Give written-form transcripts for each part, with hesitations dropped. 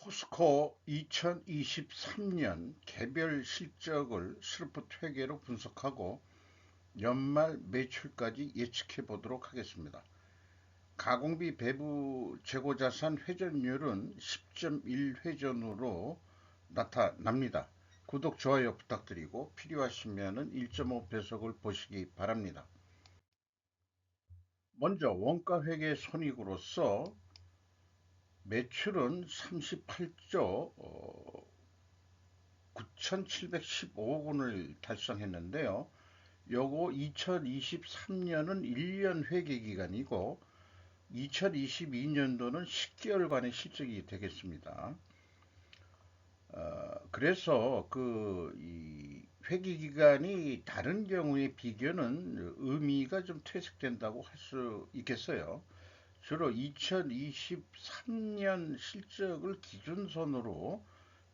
포스코 2023년 개별 실적을 스루프트 회계로 분석하고 연말 매출까지 예측해 보도록 하겠습니다. 가공비 배부 재고자산 회전율은 10.1회전으로 나타납니다. 구독, 좋아요 부탁드리고 필요하시면 1.5배속을 보시기 바랍니다. 먼저 원가회계 손익으로서 매출은 38조 9,715억 원을 달성했는데요. 요거 2023년은 1년 회계 기간이고 2022년도는 10개월간의 실적이 되겠습니다. 그래서 이 회계 기간이 다른 경우에 비교는 의미가 좀 퇴색된다고 할 수 있겠어요. 주로 2023년 실적을 기준선으로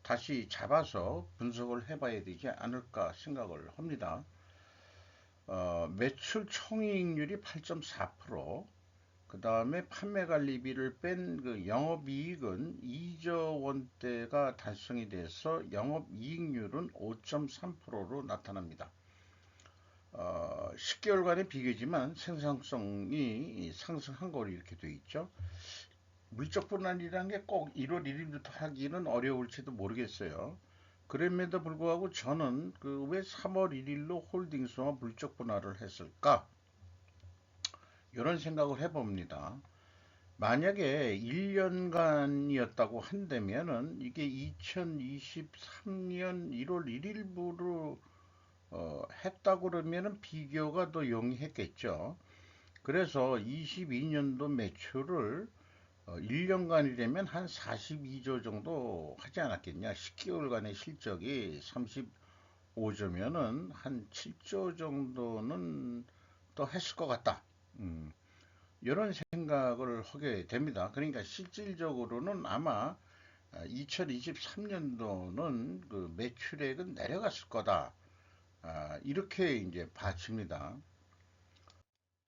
다시 잡아서 분석을 해봐야 되지 않을까 생각을 합니다. 매출 총이익률이 8.4%, 그 다음에 판매관리비를 뺀 그 영업이익은 2조 원대가 달성이 돼서 영업이익률은 5.3%로 나타납니다. 10개월간의 비교지만 생산성이 상승한 거로 이렇게 되어 있죠. 물적 분할이라는 게 꼭 1월 1일부터 하기는 어려울지도 모르겠어요. 그럼에도 불구하고 저는 그 왜 3월 1일로 홀딩스와 물적 분할을 했을까? 이런 생각을 해봅니다. 만약에 1년간이었다고 한다면은 이게 2023년 1월 1일부로 했다고 그러면은 비교가 더 용이했겠죠. 그래서 22년도 매출을 1년간이라면 한 42조 정도 하지 않았겠냐. 10개월간의 실적이 35조면은 한 7조 정도는 또 했을 것 같다. 이런 생각을 하게 됩니다. 그러니까 실질적으로는 아마 2023년도는 그 매출액은 내려갔을 거다. 이렇게 이제 봐집니다.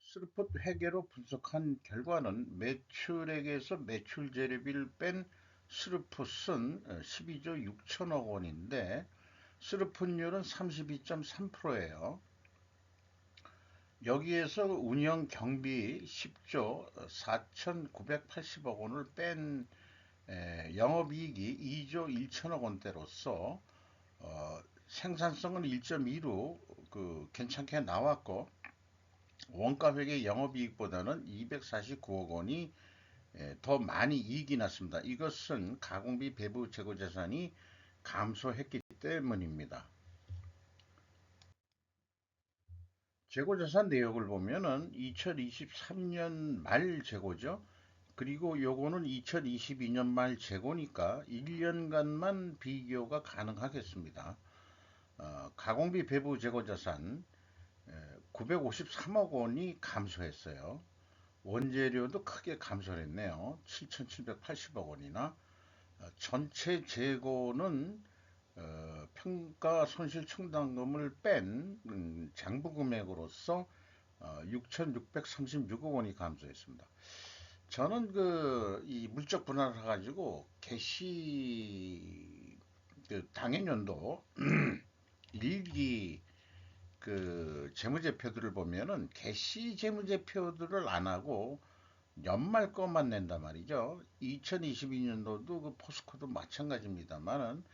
스루풋 회계로 분석한 결과는 매출액에서 매출 재료비를 뺀 스루풋은 12조 6천억 원인데 스루풋율은 32.3%예요. 여기에서 운영 경비 10조 4,980억 원을 뺀 영업이익이 2조 1천억 원대로서 생산성은 1.2로 그 괜찮게 나왔고 원가회계 영업이익보다는 249억 원이 더 많이 이익이 났습니다. 이것은 가공비 배부 재고자산이 감소했기 때문입니다. 재고자산 내역을 보면은 2023년 말 재고죠. 그리고 요거는 2022년 말 재고니까 1년간만 비교가 가능하겠습니다. 가공비 배부 재고자산 953억 원이 감소했어요. 원재료도 크게 감소했네요. 7,780억 원이나 전체 재고는 평가 손실 충당금을 뺀 장부 금액으로서 6,636억 원이 감소했습니다. 저는 이 물적 분할을 해가지고 개시 그 당해년도 일기 그 재무제표들을 보면은 개시 재무제표들을 안 하고 연말 것만 낸단 말이죠. 2022년도도 그 포스코도 마찬가지입니다만은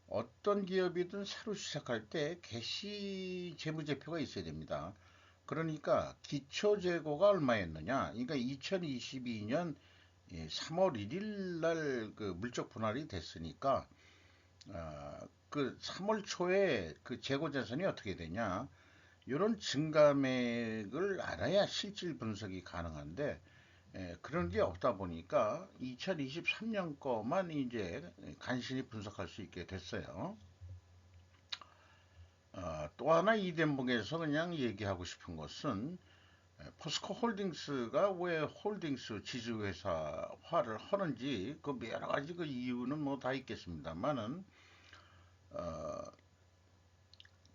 어떤 기업이든 새로 시작할 때 개시 재무제표가 있어야 됩니다. 그러니까 기초 재고가 얼마였느냐? 그러니까 2022년 3월 1일 날 그 물적 분할이 됐으니까 그 3월 초에 그 재고 자산이 어떻게 되냐? 이런 증감액을 알아야 실질 분석이 가능한데 그런 게 없다 보니까 2023년 거만 이제 간신히 분석할 수 있게 됐어요. 또 하나 이 대목에서 그냥 얘기하고 싶은 것은 포스코 홀딩스가 왜 홀딩스 지주회사화를 하는지 그 여러 가지 그 이유는 뭐 다 있겠습니다만은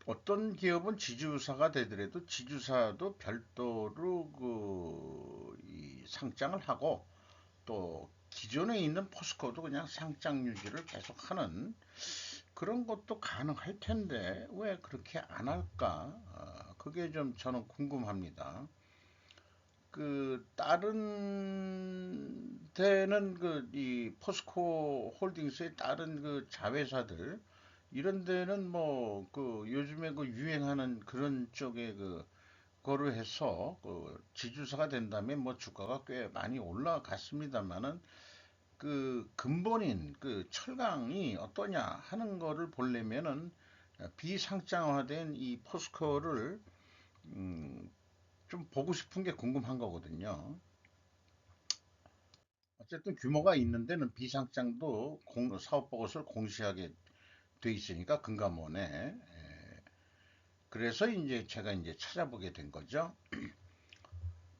어떤 기업은 지주사가 되더라도 지주사도 별도로 이 상장을 하고 또 기존에 있는 포스코도 그냥 상장 유지를 계속하는 그런 것도 가능할 텐데 왜 그렇게 안 할까? 그게 좀 저는 궁금합니다. 그 다른 데는 그 이 포스코 홀딩스의 다른 그 자회사들 이런 데는 뭐 그 요즘에 그 유행하는 그런 쪽에 그 거를 해서 그 지주사가 된 다음에 뭐 주가가 꽤 많이 올라갔습니다만은 그 근본인 그 철강이 어떠냐 하는 거를 보려면은 비상장화된 이 포스코를 음, 좀 보고 싶은 게 궁금한 거거든요. 어쨌든 규모가 있는 데는 비상장도 사업 보고서를 공시하게 돼 있으니까 금감원에 그래서 이제 제가 이제 찾아보게 된 거죠.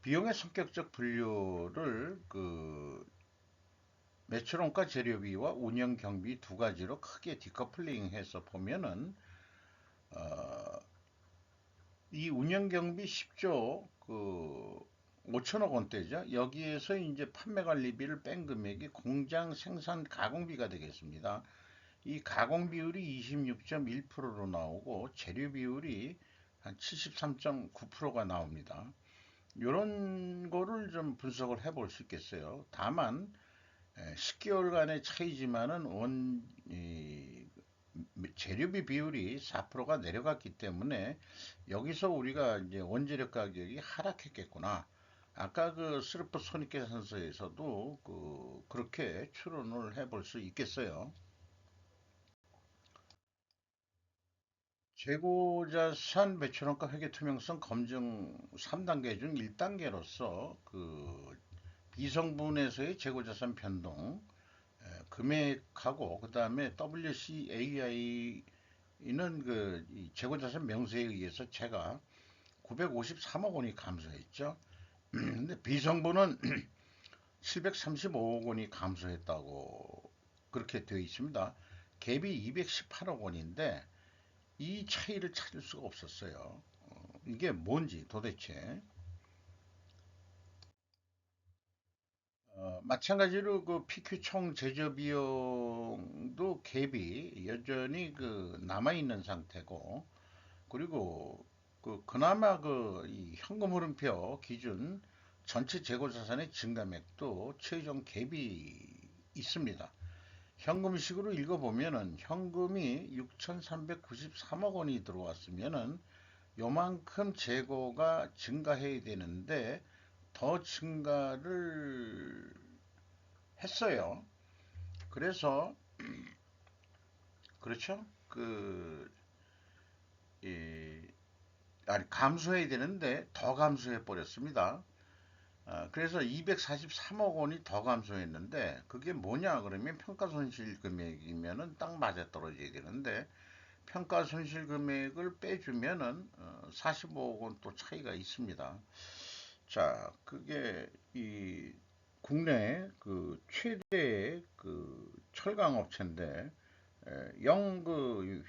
비용의 성격적 분류를 그 매출원가 재료비와 운영 경비 두 가지로 크게 디커플링해서 보면은 어, 이 운영 경비 10조 그 5천억 원대죠. 여기에서 이제 판매 관리비를 뺀 금액이 공장 생산 가공비가 되겠습니다. 이 가공 비율이 26.1%로 나오고 재료 비율이 한 73.9%가 나옵니다. 이런 거를 좀 분석을 해볼 수 있겠어요. 다만 10개월간의 차이지만은 재료비 비율이 4%가 내려갔기 때문에 여기서 우리가 이제 원재료 가격이 하락했겠구나. 아까 그 스르프 손익계산서에서도 그렇게 추론을 해볼 수 있겠어요. 재고자산 매출원가 회계 투명성 검증 3단계 중 1단계로서 그 비성분에서의 재고자산 변동 금액하고 그다음에 WCAI는 그 재고자산 명세에 의해서 제가 953억 원이 감소했죠. 근데 비성분은 735억 원이 감소했다고 그렇게 되어 있습니다. 갭이 218억 원인데 이 차이를 찾을 수가 없었어요. 이게 뭔지 도대체. 마찬가지로 그 PQ 총 제조 비용도 갭이 여전히 그 남아 있는 상태고, 그리고 그나마 이 현금 흐름표 기준 전체 재고 자산의 증가액도 최종 갭이 있습니다. 현금식으로 읽어보면은 현금이 6,393억 원이 들어왔으면은 요만큼 재고가 증가해야 되는데 더 증가를 했어요. 그래서 그렇죠? 이, 아니 감소해야 되는데 더 감소해 버렸습니다. 그래서 243억 원이 더 감소했는데 그게 뭐냐 그러면 평가손실 금액이면은 딱 맞아 떨어져야 되는데 평가손실 금액을 빼주면은 45억 원 또 차이가 있습니다. 자, 그게 이 국내 그 최대 그 철강 업체인데 영그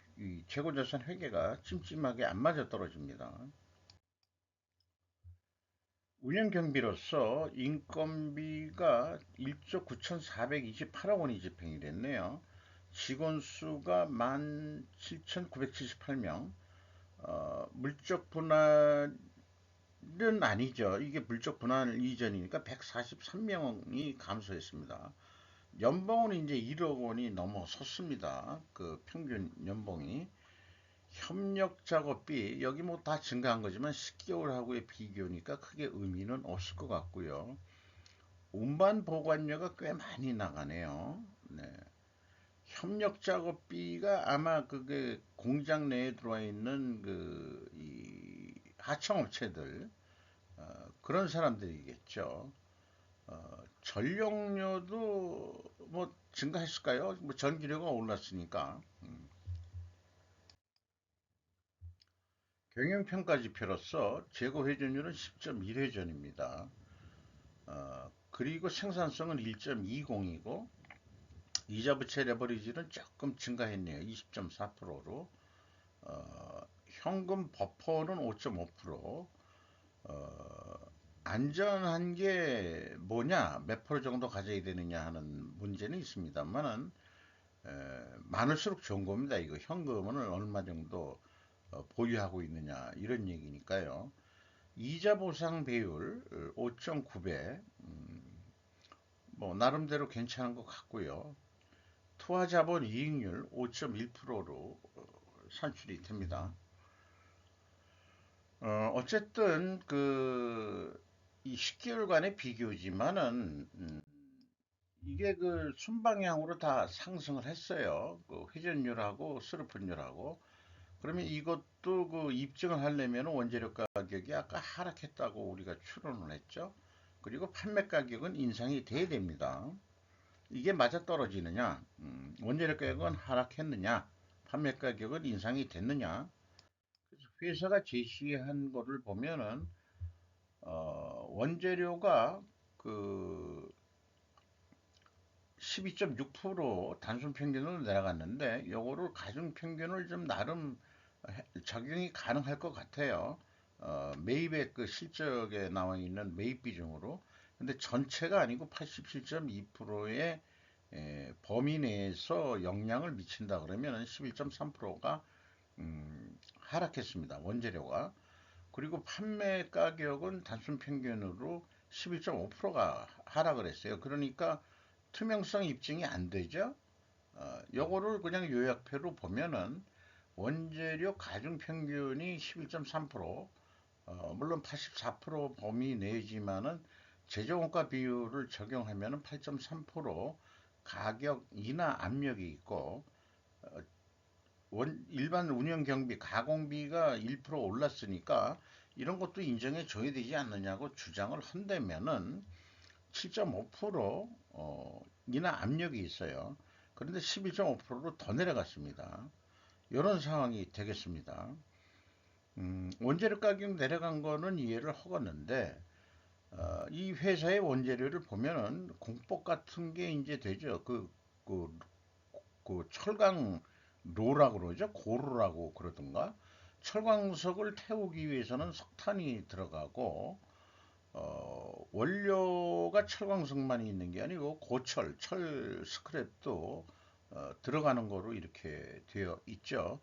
재고자산 회계가 찜찜하게 안 맞아 떨어집니다. 운영 경비로서 인건비가 1조 9,428억 원이 집행이 됐네요. 직원 수가 17,978명. 물적 분할은 아니죠. 이게 물적 분할 이전이니까 143명이 감소했습니다. 연봉은 이제 1억 원이 넘어섰습니다. 그 평균 연봉이. 협력 작업비 여기 뭐 다 증가한 거지만 10개월하고의 비교니까 크게 의미는 없을 것 같고요. 운반 보관료가 꽤 많이 나가네요. 네. 협력 작업비가 아마 그게 공장 내에 들어와 있는 이 하청업체들 그런 사람들이겠죠. 전력료도 뭐 증가했을까요? 뭐 전기료가 올랐으니까. 경영평가 지표로서 재고 회전율은 10.1회전입니다. 그리고 생산성은 1.20이고 이자 부채 레버리지는 조금 증가했네요. 20.4%로. 현금 버퍼는 5.5%, 안전한 게 뭐냐, 몇 프로 정도 가져야 되느냐 하는 문제는 있습니다만은 많을수록 좋은 겁니다. 이거 현금을 얼마 정도 보유하고 있느냐 이런 얘기니까요. 이자 보상 배율 5.9배, 뭐 나름대로 괜찮은 것 같고요. 투하자본 이익률 5.1%로 산출이 됩니다. 어쨌든 이 10개월간의 비교지만은 이게 그 순방향으로 다 상승을 했어요. 그 회전율하고 스루픈율하고. 그러면 이것도 그 입증을 하려면 원재료 가격이 아까 하락했다고 우리가 추론을 했죠. 그리고 판매 가격은 인상이 돼야 됩니다. 이게 맞아 떨어지느냐? 원재료 가격은 하락했느냐? 판매 가격은 인상이 됐느냐? 그래서 회사가 제시한 거를 보면은 원재료가 그 12.6% 단순 평균으로 내려갔는데 요거를 가중 평균을 좀 나름 적용이 가능할 것 같아요. 매입의 그 실적에 나와 있는 매입 비중으로. 근데 전체가 아니고 87.2%의 범위 내에서 영향을 미친다 그러면 11.3%가 하락했습니다. 원재료가. 그리고 판매 가격은 단순 평균으로 11.5%가 하락을 했어요. 그러니까 투명성 입증이 안 되죠. 요거를 그냥 요약표로 보면은 원재료 가중 평균이 11.3%, 물론 84% 범위 내지만은 제조원가 비율을 적용하면은 8.3% 가격 인하 압력이 있고, 일반 운영 경비, 가공비가 1% 올랐으니까 이런 것도 인정해 줘야 되지 않느냐고 주장을 한다면은 7.5% 인하 압력이 있어요. 그런데 11.5%로 더 내려갔습니다. 이런 상황이 되겠습니다. 원재료 가격 내려간 거는 이해를 하겠는데 이 회사의 원재료를 보면은 공법 같은 게 이제 되죠. 그, 그 철강 로라고 그러죠. 고루라고 그러던가. 철광석을 태우기 위해서는 석탄이 들어가고 원료가 철광석만이 있는 게 아니고 고철, 철 스크랩도 들어가는 거로 이렇게 되어 있죠.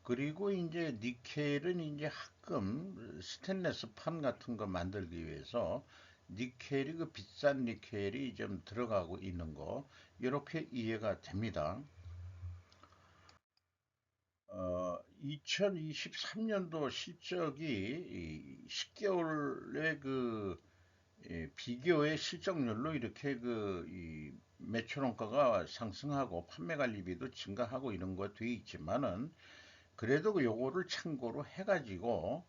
그리고 이제 니켈은 이제 합금 스테인레스 판 같은 거 만들기 위해서 니켈이 그 비싼 니켈이 좀 들어가고 있는 거 이렇게 이해가 됩니다. 2023년도 실적이 10개월의 비교의 실적률로 이렇게 매출 원가가 상승하고 판매 관리비도 증가하고 이런 거 돼 있지만은 그래도 요거를 참고로 해가지고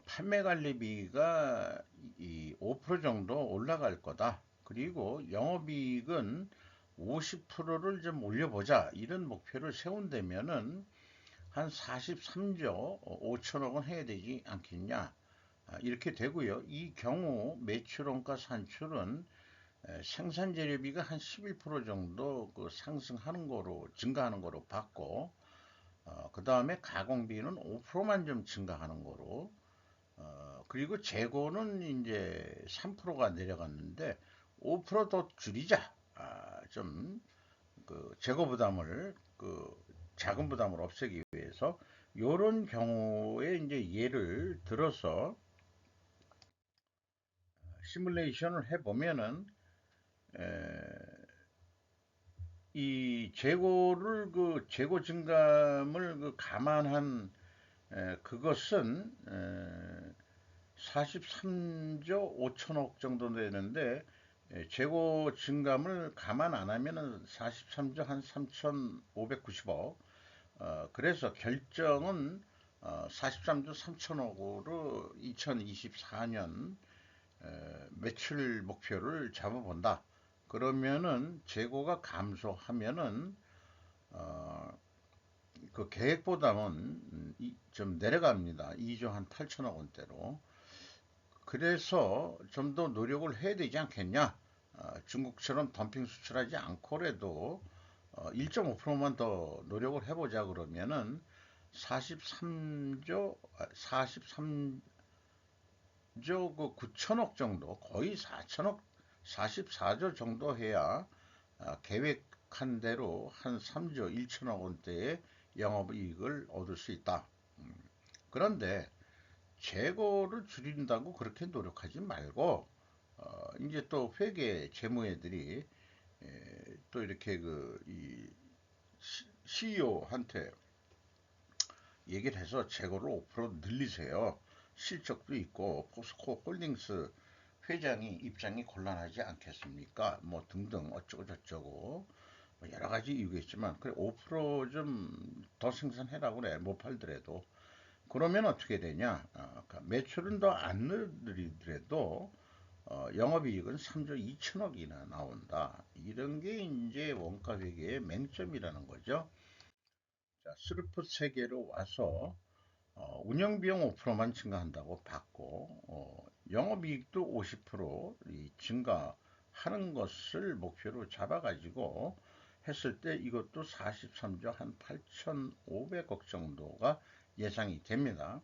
판매 관리비가 이 5% 정도 올라갈 거다. 그리고 영업이익은 50%를 좀 올려보자. 이런 목표를 세운다면은 한 43조 5천억 원 해야 되지 않겠냐. 이렇게 되고요. 이 경우 매출원가 산출은 생산 재료비가 한 11% 정도 상승하는 거로 증가하는 거로 봤고 그 다음에 가공비는 5%만 좀 증가하는 거로 그리고 재고는 이제 3%가 내려갔는데 5%더 줄이자. 좀 재고 부담을 자금 부담을 없애기 위해서 이런 경우에 이제 예를 들어서 시뮬레이션을 해보면은 이 재고를 재고 증감을 감안한 그것은 43조 5천억 정도 되는데 재고 증감을 감안 안 하면은 43조 한 3,590억. 그래서 결정은 43조 3천억으로 2024년 매출 목표를 잡아본다. 그러면은 재고가 감소하면은 어, 그 계획보다는 좀 내려갑니다. 2조 한 8천억 원대로. 그래서 좀 더 노력을 해야 되지 않겠냐? 중국처럼 덤핑 수출하지 않고라도 1.5%만 더 노력을 해보자 그러면은 43조 43 그 9천억 정도, 거의 4천억, 44조 정도 해야 계획한 대로 한 3조 1천억 원대의 영업이익을 얻을 수 있다. 그런데 재고를 줄인다고 그렇게 노력하지 말고 이제 또 회계 재무애들이 또 이렇게 이 CEO한테 얘기를 해서 재고를 5% 늘리세요. 실적도 있고 포스코 홀딩스 회장이 입장이 곤란하지 않겠습니까? 뭐 등등 어쩌고 저쩌고 뭐 여러 가지 이유가 있지만 그래 5%좀 더 생산해라 그래 못 팔더라도 그러면 어떻게 되냐? 그러니까 매출은 더 안 늘리더라도 영업이익은 3조 2천억이나 나온다. 이런 게 이제 원가 회계의 맹점이라는 거죠. 자, 스루풋 세계로 와서 운영비용 5%만 증가한다고 봤고 영업이익도 50% 증가하는 것을 목표로 잡아가지고 했을 때 이것도 43조 한 8,500억 정도가 예상이 됩니다.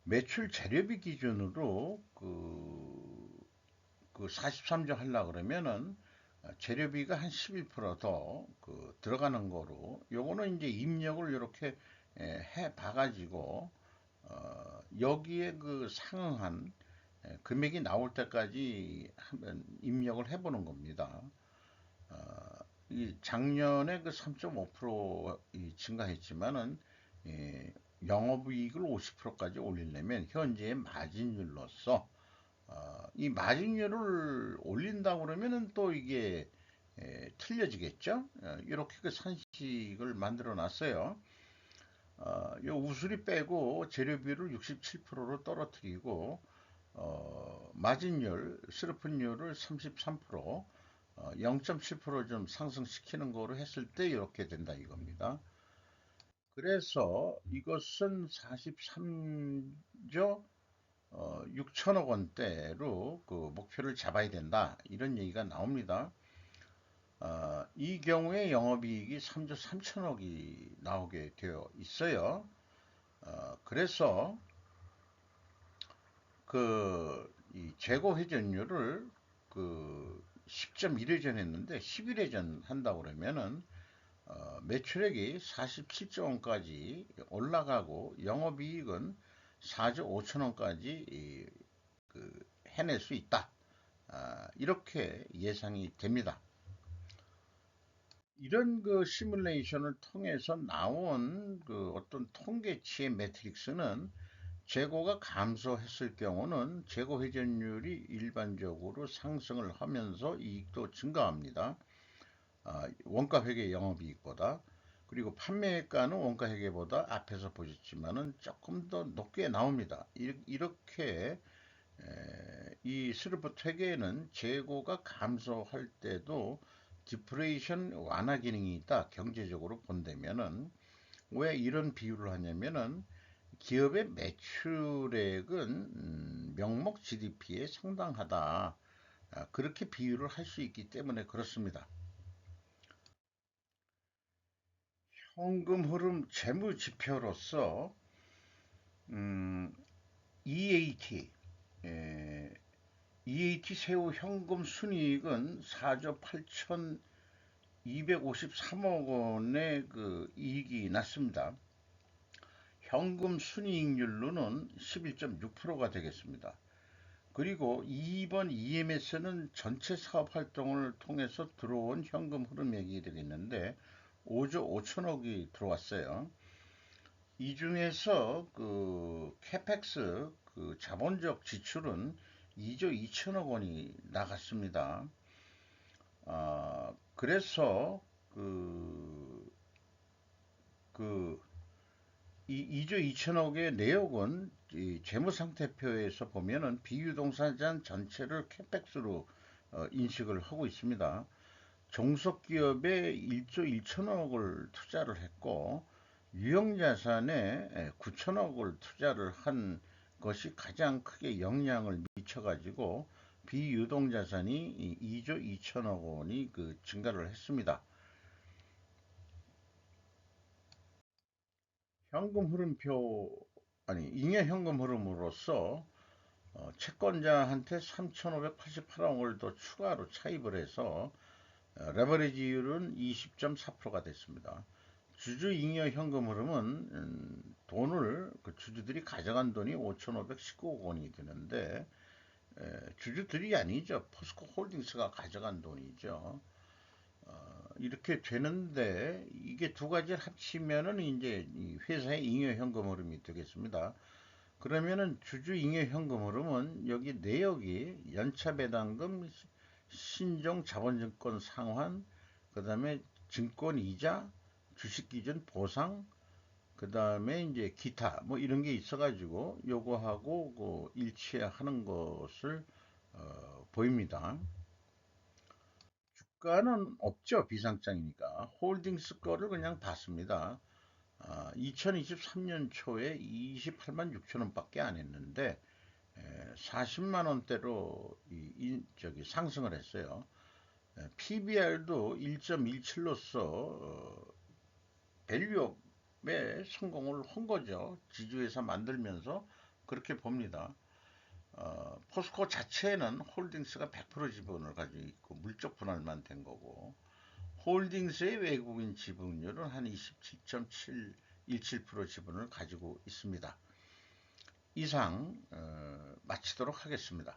매출 재료비 기준으로 그 43조 하려 그러면은 재료비가 한 11%더 들어가는 거로 요거는 이제 입력을 이렇게 해 봐가지고 여기에 상응한 금액이 나올 때까지 한번 입력을 해보는 겁니다. 이 작년에 3.5% 증가했지만은 영업이익을 50%까지 올리려면 현재의 마진율로서 이 마진율을 올린다 그러면은 또 이게 틀려지겠죠? 이렇게 산식을 만들어 놨어요. 요 우수리 빼고 재료비를 67%로 떨어뜨리고 마진율, 스르픈율을 33%, 0.7%좀 상승시키는 거로 했을 때 이렇게 된다 이겁니다. 그래서 이것은 43조 6천억 원대로 목표를 잡아야 된다. 이런 얘기가 나옵니다. 이 경우에 영업이익이 3조 3천억이 나오게 되어 있어요. 그래서 이 재고 회전율을 10.1회전 했는데 11회전 한다고 그러면은 매출액이 47조 원까지 올라가고 영업이익은 4조 5천 원까지 해낼 수 있다. 이렇게 예상이 됩니다. 이런 시뮬레이션을 통해서 나온 어떤 통계치의 매트릭스는 재고가 감소했을 경우는 재고 회전율이 일반적으로 상승을 하면서 이익도 증가합니다. 원가 회계 영업이익보다. 그리고 판매가는 원가 회계보다 앞에서 보셨지만은 조금 더 높게 나옵니다. 이렇게 이 스루프 회계에는 재고가 감소할 때도 디프레이션 완화 기능이 있다. 경제적으로 본다면은 왜 이런 비유를 하냐면은 기업의 매출액은 명목 GDP에 상당하다. 그렇게 비유를 할 수 있기 때문에 그렇습니다. 현금 흐름 재무 지표로서 EAT EAT 세후 현금 순이익은 4조 8,253억 원의 이익이 났습니다. 현금 순이익률로는 11.6%가 되겠습니다. 그리고 2번 EMS는 전체 사업 활동을 통해서 들어온 현금 흐름액이 되겠는데 5조 5천억이 들어왔어요. 이 중에서 캐펙스 자본적 지출은 2조 2천억 원이 나갔습니다. 그래서 그, 이 2조 2천억의 내역은 이 재무상태표에서 보면은 비유동산자산 전체를 캐펙스로 인식을 하고 있습니다. 종속기업에 1조 1천억을 투자를 했고 유형자산에 9천억을 투자를 한 것이 가장 크게 영향을 미쳐가지고 비유동자산이 2조 2천억 원이 증가를 했습니다. 현금 흐름표 잉여 현금 흐름으로서 채권자한테 3,588억을 더 추가로 차입을 해서 레버리지율은 20.4%가 됐습니다. 주주 잉여 현금 흐름은 돈을 그 주주들이 가져간 돈이 5,519억 원이 되는데 주주들이 아니죠. 포스코 홀딩스가 가져간 돈이죠. 이렇게 되는데 이게 두 가지를 합치면은 이제 이 회사의 잉여 현금 흐름이 되겠습니다. 그러면은 주주 잉여 현금 흐름은 여기 내역이 연차 배당금, 신종 자본증권 상환, 그 다음에 증권 이자, 주식 기준 보상, 그 다음에 이제 기타 뭐 이런 게 있어가지고 요거하고 그 일치하는 것을 보입니다. 주가는 없죠. 비상장이니까 홀딩스 거를 그냥 봤습니다. 2023년 초에 28만 6천 원밖에 안 했는데 40만 원대로 저기 상승을 했어요. PBR도 1.17로서 밸류업에 성공을 한 거죠. 지주회사 만들면서 그렇게 봅니다. 포스코 자체는 홀딩스가 100% 지분을 가지고 있고 물적 분할만 된 거고 홀딩스의 외국인 지분율은 한 27.17% 지분을 가지고 있습니다. 이상 마치도록 하겠습니다.